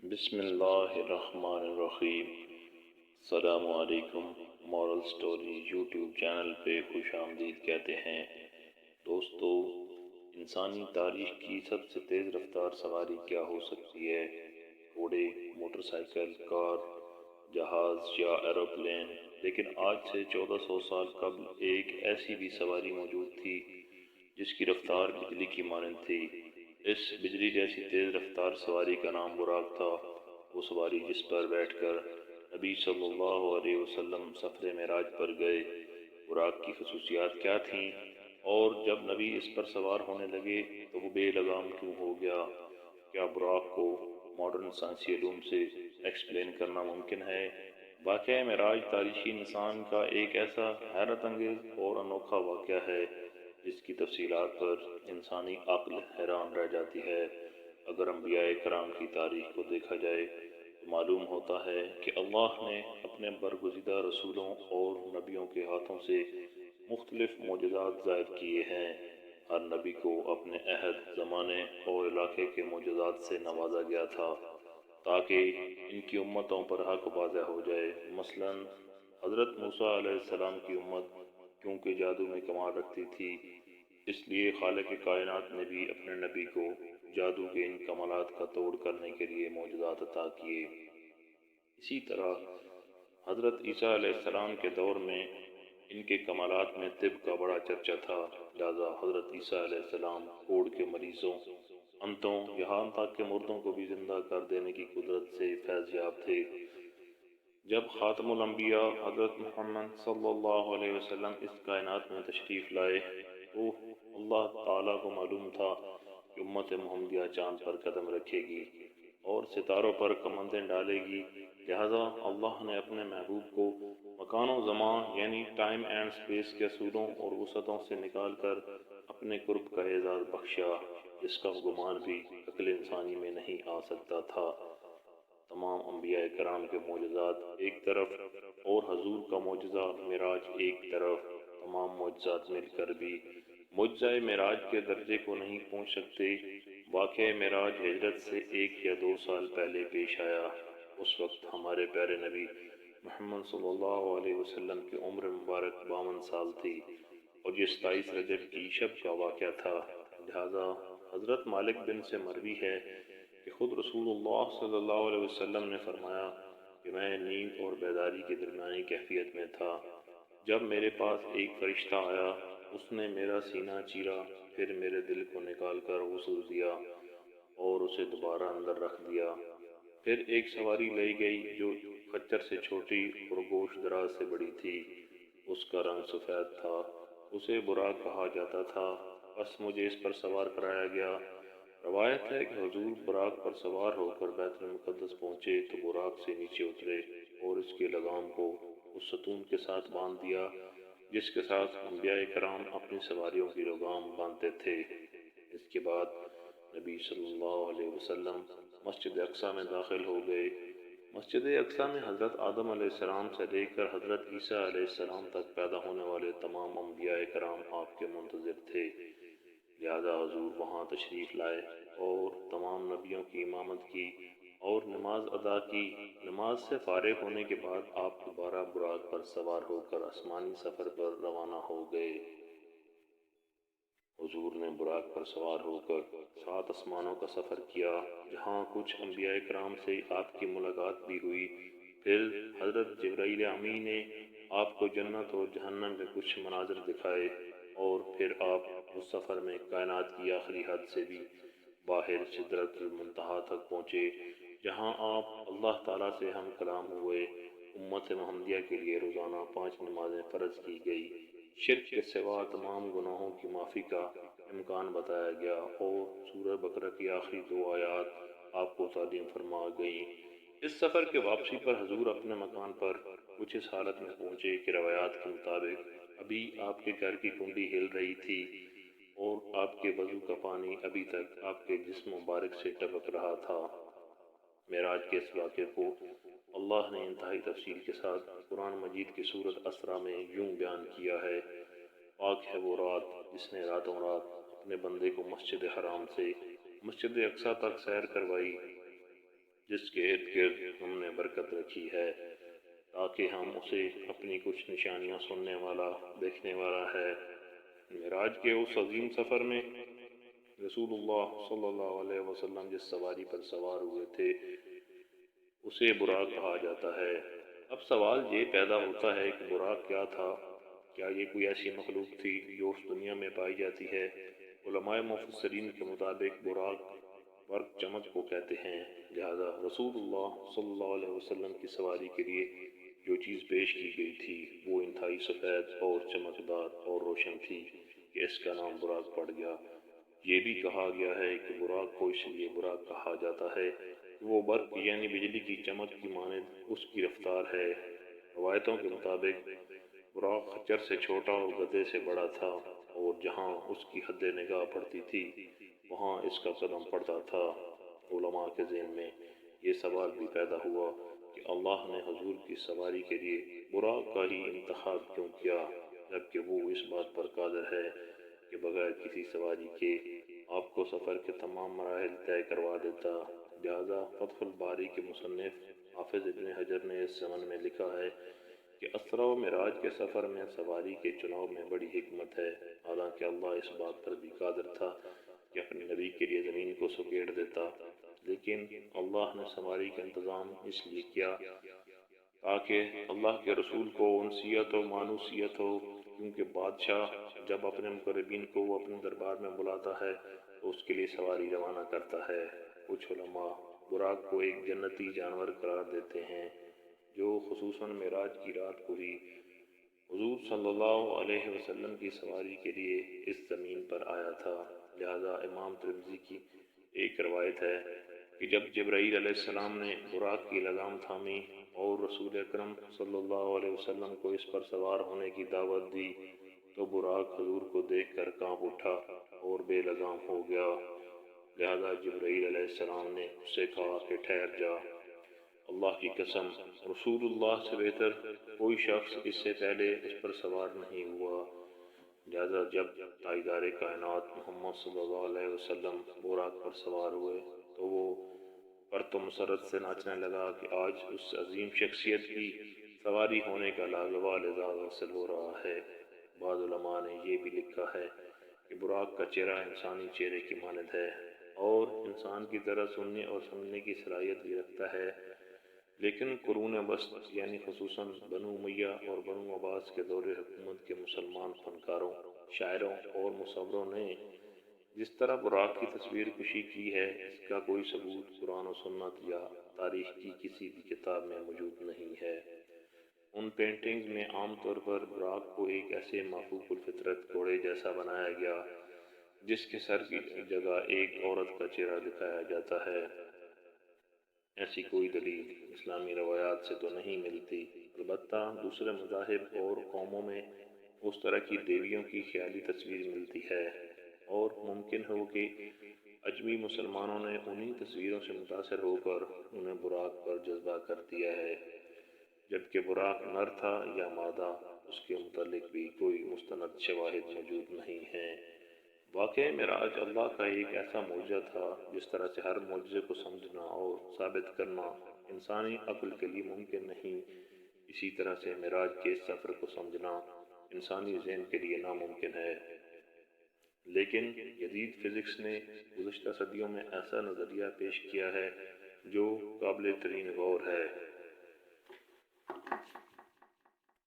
بسم اللہ الرحمن الرحیم۔ السلام علیکم۔ مورل سٹوری یوٹیوب چینل پہ خوش آمدید کہتے ہیں۔ دوستو، انسانی تاریخ کی سب سے تیز رفتار سواری کیا ہو سکتی ہے؟ گھوڑے، موٹر سائیکل، کار، جہاز یا ایروپلین؟ لیکن آج سے 1400 سال قبل ایک ایسی بھی سواری موجود تھی جس کی رفتار بجلی کی مانند تھی۔ اس بجلی جیسی تیز رفتار سواری کا نام براق تھا۔ وہ سواری جس پر بیٹھ کر نبی صلی اللہ علیہ وسلم سفر معراج پر گئے۔ براق کی خصوصیات کیا تھیں، اور جب نبی اس پر سوار ہونے لگے تو وہ بے لگام کیوں ہو گیا؟ کیا براق کو ماڈرن سائنسی علوم سے ایکسپلین کرنا ممکن ہے؟ واقعہ معراج تاریخی انسان کا ایک ایسا حیرت انگیز اور انوکھا واقعہ ہے جس کی تفصیلات پر انسانی عقل حیران رہ جاتی ہے۔ اگر انبیاء کرام کی تاریخ کو دیکھا جائے تو معلوم ہوتا ہے کہ اللہ نے اپنے برگزیدہ رسولوں اور نبیوں کے ہاتھوں سے مختلف معجزات ظاہر کیے ہیں۔ ہر نبی کو اپنے عہد، زمانے اور علاقے کے معجزات سے نوازا گیا تھا تاکہ ان کی امتوں پر حق واضح ہو جائے۔ مثلا حضرت موسیٰ علیہ السلام کی امت کیونکہ جادو میں کمال رکھتی تھی، اس لیے خالق کائنات نے بھی اپنے نبی کو جادو کے ان کمالات کا توڑ کرنے کے لیے معجزات عطا کیے۔ اسی طرح حضرت عیسیٰ علیہ السلام کے دور میں ان کے کمالات میں طب کا بڑا چرچا تھا، لہذا حضرت عیسیٰ علیہ السلام کوڑ کے مریضوں، انتوں، یہاں تک کہ مردوں کو بھی زندہ کر دینے کی قدرت سے فیض یاب تھے۔ جب خاتم الانبیاء حضرت محمد صلی اللہ علیہ وسلم اس کائنات میں تشریف لائے تو اللہ تعالیٰ کو معلوم تھا کہ امت محمدیہ چاند پر قدم رکھے گی اور ستاروں پر کمندیں ڈالے گی، لہذا اللہ نے اپنے محبوب کو مکان و زمان یعنی ٹائم اینڈ سپیس کے اصولوں اور وسعتوں سے نکال کر اپنے قرب کا اعزاز بخشا جس کا گمان بھی عقل انسانی میں نہیں آ سکتا تھا۔ تمام انبیاء کرام کے معجزات ایک طرف اور حضور کا معجزہ معراج ایک طرف، تمام معجزات مل کر بھی معجزہ معراج کے درجے کو نہیں پہنچ سکتے۔ واقعہ معراج ہجرت سے 1 یا 2 سال پہلے پیش آیا۔ اس وقت ہمارے پیارے نبی محمد صلی اللہ علیہ وسلم کی عمر مبارک 52 سال تھی اور یہ 27 رجب کی شب کا واقعہ تھا، لہذا حضرت مالک بن سے مروی ہے کہ خود رسول اللہ صلی اللہ علیہ وسلم نے فرمایا کہ میں نیند اور بیداری کے درمیانی کیفیت میں تھا جب میرے پاس ایک فرشتہ آیا، اس نے میرا سینہ چیرا، پھر میرے دل کو نکال کر غسل دیا اور اسے دوبارہ اندر رکھ دیا۔ پھر ایک سواری لائی گئی جو خچر سے چھوٹی اور گوشت دراز سے بڑی تھی، اس کا رنگ سفید تھا، اسے براق کہا جاتا تھا، بس مجھے اس پر سوار کرایا گیا۔ روایت ہے کہ حضور براق پر سوار ہو کر بیت المقدس پہنچے تو براق سے نیچے اترے اور اس کے لگام کو اس ستون کے ساتھ باندھ دیا جس کے ساتھ انبیاء کرام اپنی سواریوں کی لگام باندھتے تھے۔ اس کے بعد نبی صلی اللہ علیہ وسلم مسجد اقصیٰ میں داخل ہو گئے۔ مسجد اقصیٰ میں حضرت آدم علیہ السلام سے لے کر حضرت عیسیٰ علیہ السلام تک پیدا ہونے والے تمام انبیاء کرام آپ کے منتظر تھے، لہذا حضور وہاں تشریف لائے اور تمام نبیوں کی امامت کی اور نماز ادا کی۔ نماز سے فارغ ہونے کے بعد آپ دوبارہ براق پر سوار ہو کر آسمانی سفر پر روانہ ہو گئے۔ حضور نے براق پر سوار ہو کر 7 آسمانوں کا سفر کیا جہاں کچھ انبیاء کرام سے آپ کی ملاقات بھی ہوئی۔ پھر حضرت جبرائیل امین نے آپ کو جنت اور جہنم کے کچھ مناظر دکھائے اور پھر آپ اس سفر میں کائنات کی آخری حد سے بھی باہر سدرۃ المنتہا تک پہنچے جہاں آپ اللہ تعالیٰ سے ہم کلام ہوئے۔ امت محمدیہ کے لیے روزانہ 5 نمازیں فرض کی گئی، شرک کے سوا تمام گناہوں کی معافی کا امکان بتایا گیا اور سورہ بقرہ کی آخری 2 آیات آپ کو تعلیم فرما گئیں۔ اس سفر کے واپسی پر حضور اپنے مکان پر کچھ اس حالت میں پہنچے کہ روایات کے مطابق ابھی آپ کے گھر کی کنڈی ہل رہی تھی اور آپ کے وضو کا پانی ابھی تک آپ کے جسم مبارک سے ٹپک رہا تھا۔ معراج کے اس واقعے کو اللہ نے انتہائی تفصیل کے ساتھ قرآن مجید کی سورۃ اسرا میں یوں بیان کیا ہے: پاک ہے وہ رات جس نے راتوں رات اپنے بندے کو مسجد حرام سے مسجد اقصیٰ تک سیر کروائی، جس کے ارد گرد ہم نے برکت رکھی ہے تاکہ ہم اسے اپنی کچھ نشانیاں سننے والا دیکھنے والا ہے۔ معراج کے اس عظیم سفر میں رسول اللہ صلی اللہ علیہ وسلم جس سواری پر سوار ہوئے تھے اسے براق کہا جاتا ہے۔ اب سوال یہ پیدا ہوتا ہے کہ براق کیا تھا؟ کیا یہ کوئی ایسی مخلوق تھی جو اس دنیا میں پائی جاتی ہے؟ علماء مفسرین کے مطابق براق برق چمک کو کہتے ہیں، لہذا رسول اللہ صلی اللہ علیہ وسلم کی سواری کے لیے جو چیز پیش کی گئی تھی وہ انتہائی سفید اور چمکدار اور روشن تھی کہ اس کا نام براق پڑ گیا۔ یہ بھی کہا گیا ہے کہ براق کو اس لیے براق کہا جاتا ہے کہ وہ برق یعنی بجلی کی چمک کی مانند اس کی رفتار ہے۔ روایتوں کے مطابق براق خچر سے چھوٹا اور گدھے سے بڑا تھا، اور جہاں اس کی حد نگاہ پڑتی تھی وہاں اس کا قدم پڑتا تھا۔ علماء کے ذہن میں یہ سوال بھی پیدا ہوا کہ اللہ نے حضور کی سواری کے لیے براق کا ہی انتخاب کیوں کیا، جبکہ وہ اس بات پر قادر ہے کہ بغیر کسی سواری کے آپ کو سفر کے تمام مراحل طے کروا دیتا۔ لہذا فتح الباری کے مصنف حافظ ابن حجر نے اس ضمن میں لکھا ہے کہ اسرا و معراج کے سفر میں سواری کے چناؤ میں بڑی حکمت ہے، حالانکہ اللہ اس بات پر بھی قادر تھا کہ اپنے نبی کے لیے زمین کو سکیڑ دیتا، لیکن اللہ نے سواری کا انتظام اس لیے کیا تاکہ اللہ کے رسول کو انسیت و مانوسیت ہو، کیونکہ بادشاہ جب اپنے مقربین کو وہ اپنے دربار میں بلاتا ہے تو اس کے لیے سواری روانہ کرتا ہے۔ کچھ علماء براق کو ایک جنتی جانور قرار دیتے ہیں جو خصوصاً معراج کی رات کو ہی حضور صلی اللہ علیہ وسلم کی سواری کے لیے اس زمین پر آیا تھا۔ لہذا امام ترمذی کی ایک روایت ہے کہ جب جبرائیل علیہ السلام نے براق کی لگام تھامی اور رسول اکرم صلی اللہ علیہ وسلم کو اس پر سوار ہونے کی دعوت دی تو براق حضور کو دیکھ کر کانپ اٹھا اور بے لگام ہو گیا۔ لہذا جبرائیل علیہ السلام نے اس سے کہا کہ ٹھہر جا، اللہ کی قسم رسول اللہ سے بہتر کوئی شخص اس سے پہلے اس پر سوار نہیں ہوا۔ لہذا جب تاجدار کائنات محمد صلی اللہ علیہ وسلم براق پر سوار ہوئے تو وہ پرت و مسرت سے ناچنے لگا کہ آج اس عظیم شخصیت کی سواری ہونے کا لاجواب اعزاز حاصل ہو رہا ہے۔ بعض علماء نے یہ بھی لکھا ہے کہ براق کا چہرہ انسانی چہرے کی مانند ہے اور انسان کی طرح سننے اور سمجھنے کی صلاحیت بھی رکھتا ہے، لیکن قرون وسط یعنی خصوصاً بنو امیہ اور بنو عباس کے دور حکومت کے مسلمان فنکاروں، شاعروں اور مصوروں نے جس طرح براق کی تصویر کشی کی ہے اس کا کوئی ثبوت قرآن و سنت یا تاریخ کی کسی بھی کتاب میں موجود نہیں ہے۔ ان پینٹنگز میں عام طور پر براق کو ایک ایسے محفوظ الفطرت گھوڑے جیسا بنایا گیا جس کے سر کی جگہ ایک عورت کا چہرہ دکھایا جاتا ہے۔ ایسی کوئی دلیل اسلامی روایات سے تو نہیں ملتی، البتہ دوسرے مذاہب اور قوموں میں اس طرح کی دیویوں کی خیالی تصویر ملتی ہے، اور ممکن ہو کہ اجمی مسلمانوں نے انہی تصویروں سے متاثر ہو کر انہیں براق پر جذبہ کر دیا ہے۔ جبکہ براق نر تھا یا مادہ اس کے متعلق بھی کوئی مستند شواہد موجود نہیں ہیں۔ واقعہ معراج اللہ کا ایک ایسا معجزہ تھا جس طرح سے ہر معجزے کو سمجھنا اور ثابت کرنا انسانی عقل کے لیے ممکن نہیں، اسی طرح سے معراج کے اس سفر کو سمجھنا انسانی ذہن کے لیے ناممکن ہے۔ لیکن جدید فزکس نے گزشتہ صدیوں میں ایسا نظریہ پیش کیا ہے جو قابل ترین غور ہے،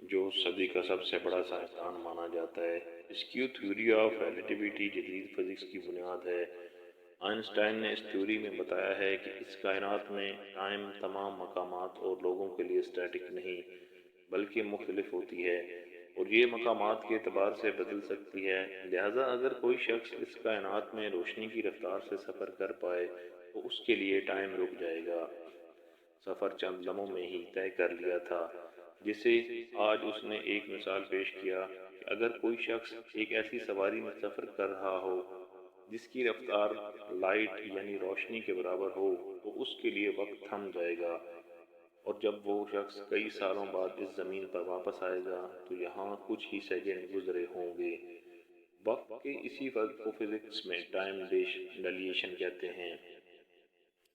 جو صدی کا سب سے بڑا سائنسدان مانا جاتا ہے۔ اس کی تھیوری آف ریلیٹیوٹی جدید فزکس کی بنیاد ہے۔ آئنسٹائن نے اس تھیوری میں بتایا ہے کہ اس کائنات میں ٹائم تمام مقامات اور لوگوں کے لیے اسٹیٹک نہیں بلکہ مختلف ہوتی ہے، اور یہ مقامات کے اعتبار سے بدل سکتی ہے۔ لہذا اگر کوئی شخص اس کائنات میں روشنی کی رفتار سے سفر کر پائے تو اس کے لیے ٹائم رک جائے گا۔ سفر چند لمحوں میں ہی طے کر لیا تھا، جسے آج اس نے ایک مثال پیش کیا کہ اگر کوئی شخص ایک ایسی سواری میں سفر کر رہا ہو جس کی رفتار لائٹ یعنی روشنی کے برابر ہو تو اس کے لیے وقت تھم جائے گا، اور جب وہ شخص کئی سالوں بعد اس زمین پر واپس آئے گا تو یہاں کچھ ہی سیکنڈ گزرے ہوں گے۔ وقت کے اسی فرق کو فزکس میں ٹائم ڈیلیشن کہتے ہیں۔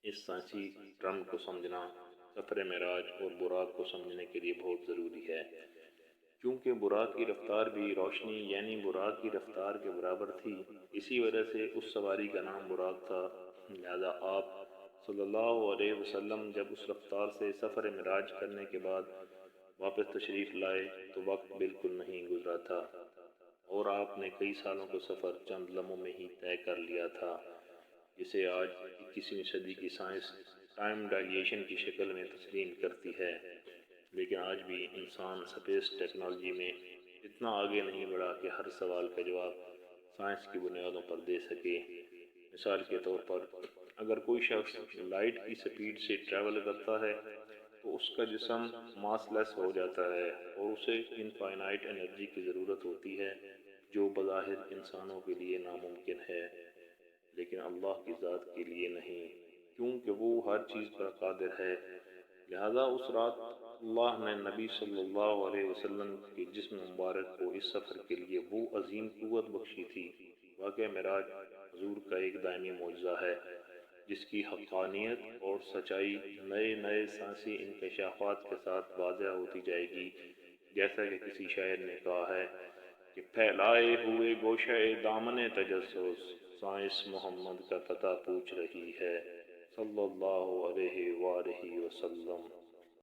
اس سائنسی ٹرم کو سمجھنا سفر معراج اور براق کو سمجھنے کے لیے بہت ضروری ہے، کیونکہ براق کی رفتار بھی روشنی یعنی براق کی رفتار کے برابر تھی، اسی وجہ سے اس سواری کا نام براق تھا۔ لہذا آپ صلی اللہ علیہ وسلم جب اس رفتار سے سفر معراج کرنے کے بعد واپس تشریف لائے تو وقت بالکل نہیں گزرا تھا اور آپ نے کئی سالوں کا سفر چند لمحوں میں ہی طے کر لیا تھا، جسے آج 21ویں صدی کی سائنس ٹائم ڈائلیشن کی شکل میں تسلیم کرتی ہے۔ لیکن آج بھی انسان سپیس ٹیکنالوجی میں اتنا آگے نہیں بڑھا کہ ہر سوال کا جواب سائنس کی بنیادوں پر دے سکے۔ مثال کے طور پر اگر کوئی شخص لائٹ کی سپیڈ سے ٹریول کرتا ہے تو اس کا جسم ماس لیس ہو جاتا ہے اور اسے انفائنائٹ انرجی کی ضرورت ہوتی ہے، جو بظاہر انسانوں کے لیے ناممکن ہے، لیکن اللہ کی ذات کے لیے نہیں، کیونکہ وہ ہر چیز پر قادر ہے۔ لہذا اس رات اللہ نے نبی صلی اللہ علیہ وسلم کے جسم مبارک کو اس سفر کے لیے وہ عظیم قوت بخشی تھی۔ واقعہ معراج حضور کا ایک دائمی معجزہ ہے، جس کی حقانیت اور سچائی نئے نئے سائنسی انکشافات کے ساتھ واضح ہوتی جائے گی۔ جیسا کہ کسی شاعر نے کہا ہے کہ پھیلائے ہوئے گوشہ دامن تجسس، سائنس محمد کا پتہ پوچھ رہی ہے، صلی اللہ علیہ وآلہ وسلم۔